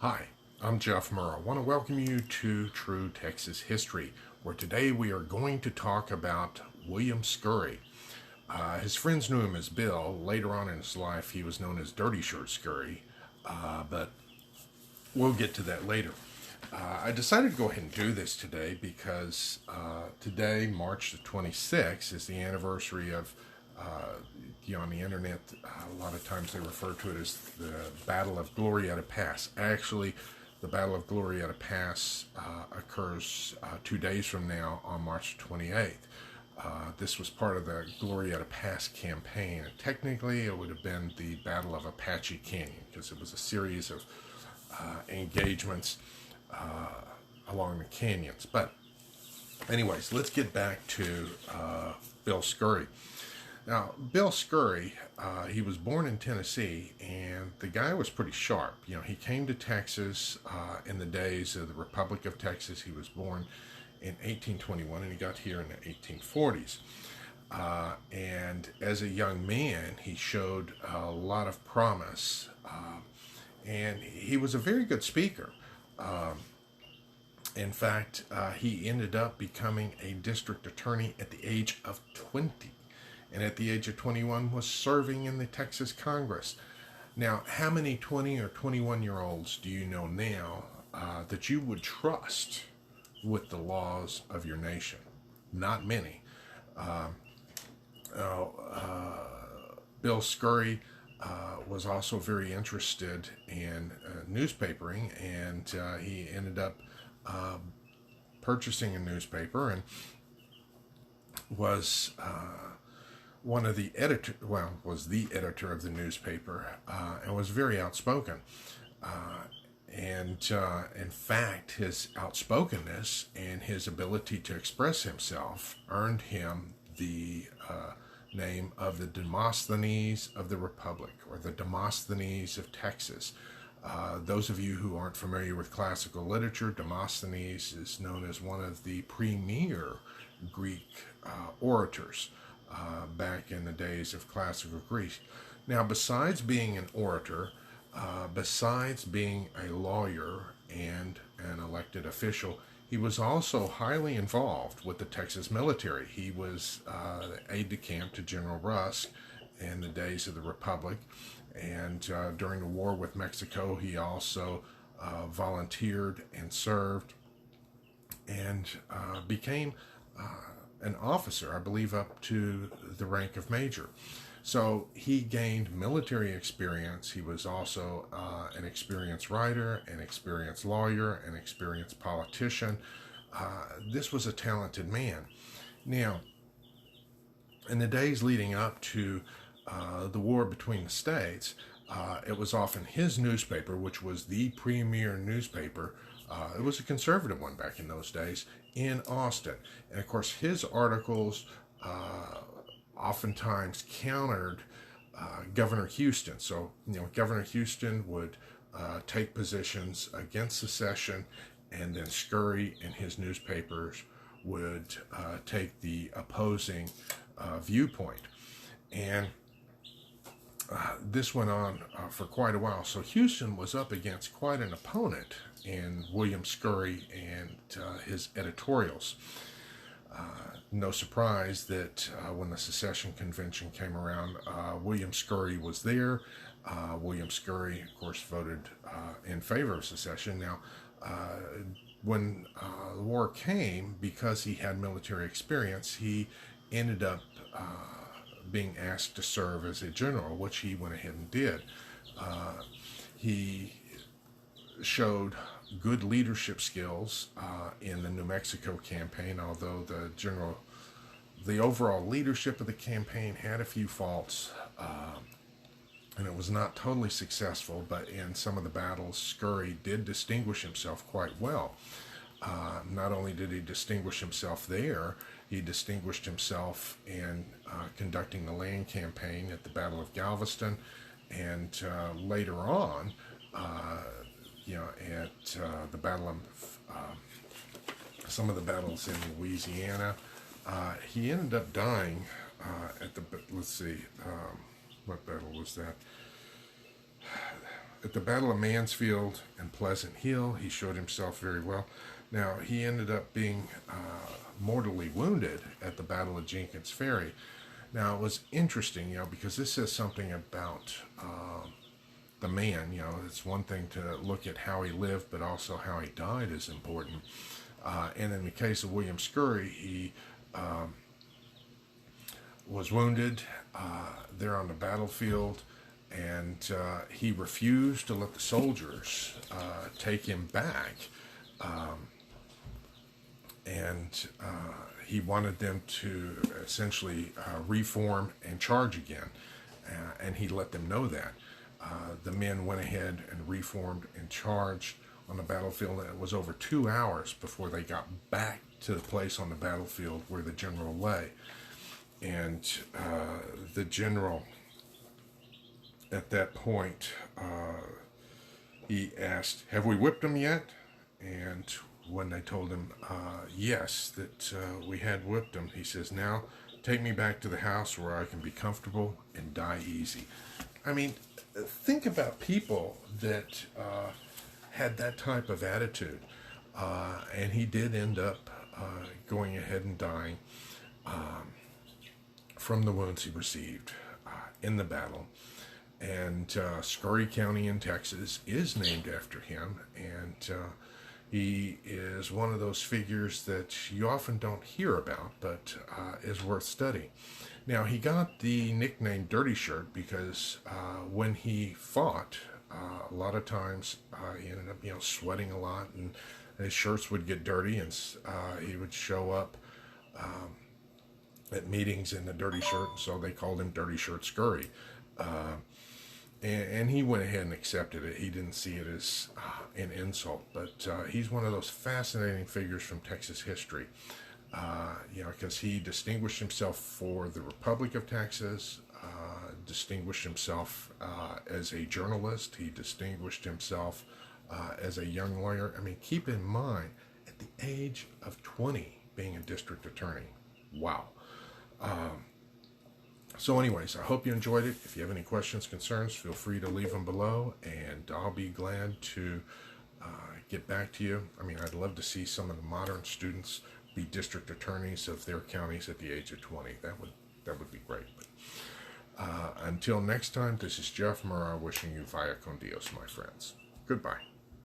Hi, I'm Jeff Murrow. I want to welcome you to True Texas History, where today we are going to talk about William Scurry. His friends knew him as Bill. Later on in his life, he was known as Dirty Shirt Scurry, but we'll get to that later. I decided to go ahead and do this today because today, March the 26th, is the anniversary of, on the internet, a lot of times they refer to it as the Battle of Glorieta Pass. Actually, the Battle of Glorieta Pass occurs 2 days from now on March 28th. This was part of the Glorieta Pass campaign, and technically it would have been the Battle of Apache Canyon because it was a series of engagements along the canyons. But anyways, let's get back to Bill Scurry. Now, Bill Scurry, he was born in Tennessee, and the guy was pretty sharp. He came to Texas in the days of the Republic of Texas. He was born in 1821, and he got here in the 1840s. And as a young man, he showed a lot of promise, and he was a very good speaker. In fact, he ended up becoming a district attorney at the age of 20. And at the age of 21 was serving in the Texas Congress. Now, how many 20 or 21-year-olds do you know now that you would trust with the laws of your nation? Not many. Bill Scurry was also very interested in newspapering, and he ended up purchasing a newspaper and was was the editor of the newspaper, and was very outspoken. And in fact, his outspokenness and his ability to express himself earned him the name of the Demosthenes of the Republic, or the Demosthenes of Texas. Those of you who aren't familiar with classical literature, Demosthenes is known as one of the premier Greek orators back in the days of classical Greece. Now, besides being an orator, besides being a lawyer and an elected official, he was also highly involved with the Texas military. He was the aide-de-camp to General Rusk in the days of the Republic, and during the war with Mexico, he also volunteered and served and became an officer, I believe up to the rank of major. So he gained military experience. He was also an experienced writer, an experienced lawyer, an experienced politician. This was a talented man. Now, in the days leading up to the war between the states, it was often his newspaper, which was the premier newspaper. It was a conservative one back in those days in Austin. And of course, his articles oftentimes countered Governor Houston. So, Governor Houston would take positions against secession, and then Scurry and his newspapers would take the opposing viewpoint. And this went on for quite a while. So Houston was up against quite an opponent in William Scurry and his editorials. No surprise that when the secession convention came around, William Scurry was there. William Scurry, of course, voted in favor of secession. Now, when the war came, because he had military experience, he ended up being asked to serve as a general, which he went ahead and did. He showed good leadership skills in the New Mexico campaign, although the overall leadership of the campaign had a few faults, and it was not totally successful, but in some of the battles, Scurry did distinguish himself quite well. Not only did he distinguish himself there, he distinguished himself in conducting the land campaign at the Battle of Galveston, and later on, at the battle of some of the battles in Louisiana. He ended up dying at the, let's see, what battle was that? at the Battle of Mansfield and Pleasant Hill, he showed himself very well. Now, he ended up being mortally wounded at the Battle of Jenkins Ferry. Now, it was interesting, because this says something about the man. It's one thing to look at how he lived, but also how he died is important. And in the case of William Scurry, he was wounded there on the battlefield, and he refused to let the soldiers take him back. And he wanted them to essentially reform and charge again, and he let them know that. The men went ahead and reformed and charged on the battlefield. It was over 2 hours before they got back to the place on the battlefield where the general lay. And the general, at that point, he asked, "Have we whipped them yet?" And when they told him, yes, that we had whipped them, he says, "Now take me back to the house where I can be comfortable and die easy." I mean, think about people that had that type of attitude. And he did end up going ahead and dying from the wounds he received in the battle. And Scurry County in Texas is named after him, and he is one of those figures that you often don't hear about, but is worth studying. Now, he got the nickname Dirty Shirt because when he fought, a lot of times he ended up, sweating a lot, and his shirts would get dirty, and he would show up at meetings in the dirty shirt, and so they called him Dirty Shirt Scurry. And he went ahead and accepted it. He didn't see it as an insult, but he's one of those fascinating figures from Texas history. Because he distinguished himself for the Republic of Texas, distinguished himself as a journalist. He distinguished himself as a young lawyer. I mean, keep in mind, at the age of 20, being a district attorney. Wow. So anyways, I hope you enjoyed it. If you have any questions, concerns, feel free to leave them below, and I'll be glad to get back to you. I mean, I'd love to see some of the modern students be district attorneys of their counties at the age of 20. That would be great. But, until next time, this is Jeff Murrah wishing you vaya con Dios, my friends. Goodbye.